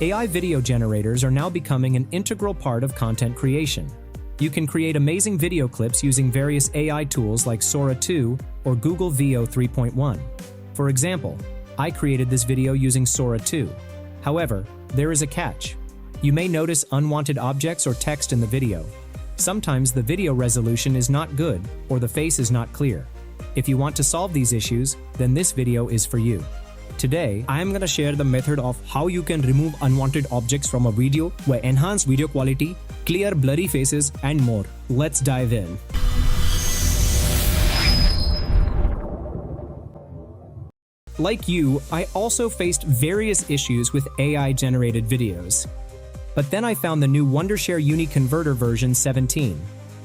AI video generators are now becoming an integral part of content creation. You can create amazing video clips using various AI tools like Sora 2 or Google Veo 3.1. For example, I created this video using Sora 2. However, there is a catch. You may notice unwanted objects or text in the video. Sometimes the video resolution is not good or the face is not clear. If you want to solve these issues, then this video is for you. Today, I am gonna share the method of how you can remove unwanted objects from a video by enhanced video quality, clear blurry faces, and more. Let's dive in. Like you, I also faced various issues with AI-generated videos. But then I found the new Wondershare UniConverter version 17.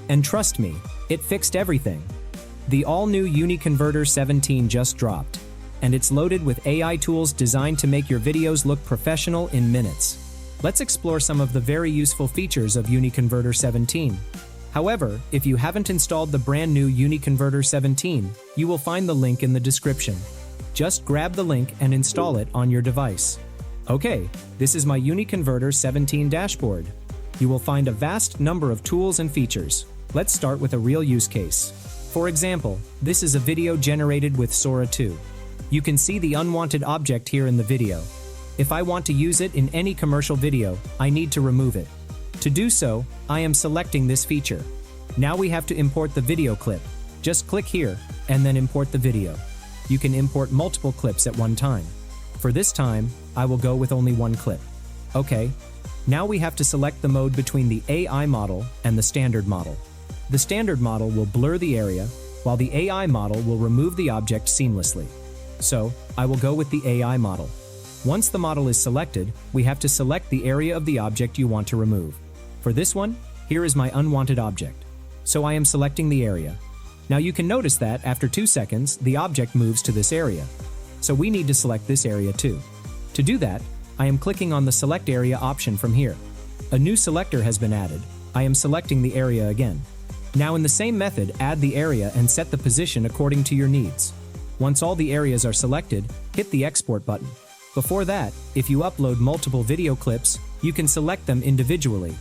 And trust me, it fixed everything. The all-new UniConverter 17 just dropped, and it's loaded with AI tools designed to make your videos look professional in minutes. Let's explore some of the very useful features of UniConverter 17. However, if you haven't installed the brand new UniConverter 17, you will find the link in the description. Just grab the link and install it on your device. Okay, this is my UniConverter 17 dashboard. You will find a vast number of tools and features. Let's start with a real use case. For example, this is a video generated with Sora 2. You can see the unwanted object here in the video. If I want to use it in any commercial video, I need to remove it. To do so, I am selecting this feature. Now we have to import the video clip. Just click here, and then import the video. You can import multiple clips at one time. For this time, I will go with only one clip. Okay, now we have to select the mode between the AI model and the standard model. The standard model will blur the area, while the AI model will remove the object seamlessly. So, I will go with the AI model. Once the model is selected, we have to select the area of the object you want to remove. For this one, here is my unwanted object. So I am selecting the area. Now you can notice that after 2 seconds, the object moves to this area. So we need to select this area too. To do that, I am clicking on the Select Area option from here. A new selector has been added. I am selecting the area again. Now in the same method, add the area and set the position according to your needs. Once all the areas are selected, hit the Export button. Before that, if you upload multiple video clips, you can select them individually.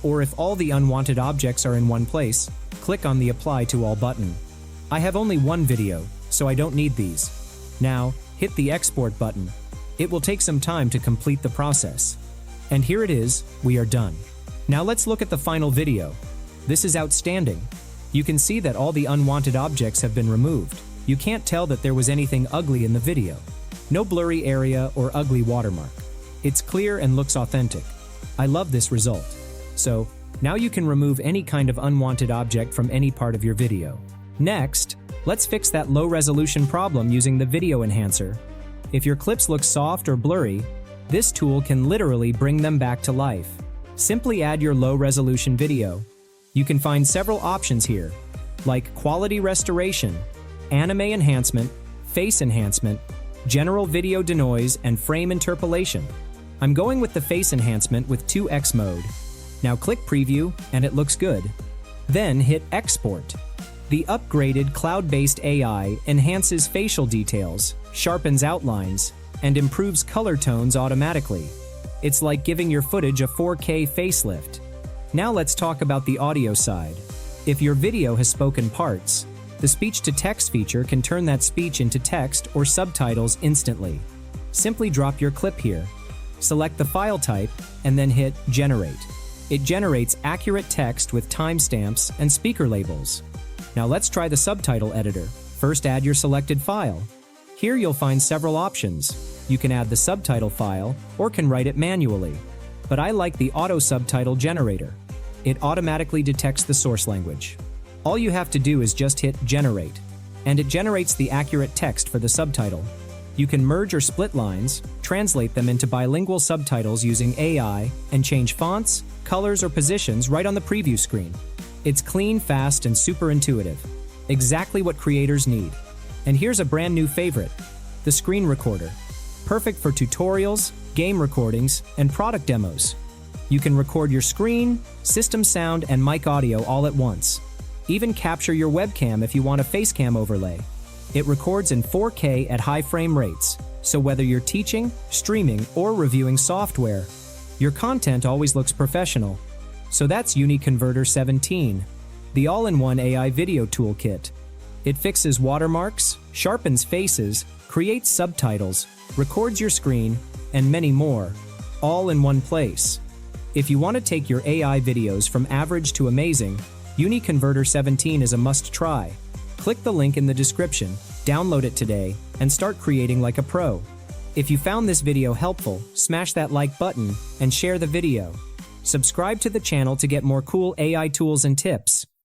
Or if all the unwanted objects are in one place, click on the Apply to All button. I have only one video, so I don't need these. Now, hit the Export button. It will take some time to complete the process. And here it is, we are done. Now let's look at the final video. This is outstanding. You can see that all the unwanted objects have been removed. You can't tell that there was anything ugly in the video. No blurry area or ugly watermark. It's clear and looks authentic. I love this result. So, now you can remove any kind of unwanted object from any part of your video. Next, let's fix that low resolution problem using the video enhancer. If your clips look soft or blurry, this tool can literally bring them back to life. Simply add your low resolution video. You can find several options here, like quality restoration, anime enhancement, face enhancement, general video denoise, and frame interpolation. I'm going with the face enhancement with 2x mode. Now click preview and it looks good. Then hit export. The upgraded cloud-based AI enhances facial details, sharpens outlines, and improves color tones automatically. It's like giving your footage a 4K facelift. Now let's talk about the audio side. If your video has spoken parts, the speech-to-text feature can turn that speech into text or subtitles instantly. Simply drop your clip here. Select the file type and then hit Generate. It generates accurate text with timestamps and speaker labels. Now let's try the subtitle editor. First, add your selected file. Here you'll find several options. You can add the subtitle file or can write it manually. But I like the auto subtitle generator. It automatically detects the source language. All you have to do is just hit Generate, and it generates the accurate text for the subtitle. You can merge or split lines, translate them into bilingual subtitles using AI, and change fonts, colors, or positions right on the preview screen. It's clean, fast, and super intuitive. Exactly what creators need. And here's a brand new favorite, the screen recorder. Perfect for tutorials, game recordings, and product demos. You can record your screen, system sound, and mic audio all at once. Even capture your webcam if you want a facecam overlay. It records in 4K at high frame rates, So whether you're teaching, streaming, or reviewing software, your content always looks professional. So that's UniConverter 17, the all-in-one AI video toolkit. It fixes watermarks, sharpens faces, creates subtitles, records your screen, and many more, all in one place. If you want to take your AI videos from average to amazing, UniConverter 17 is a must-try. Click the link in the description, download it today, and start creating like a pro. If you found this video helpful, smash that like button and share the video. Subscribe to the channel to get more cool AI tools and tips.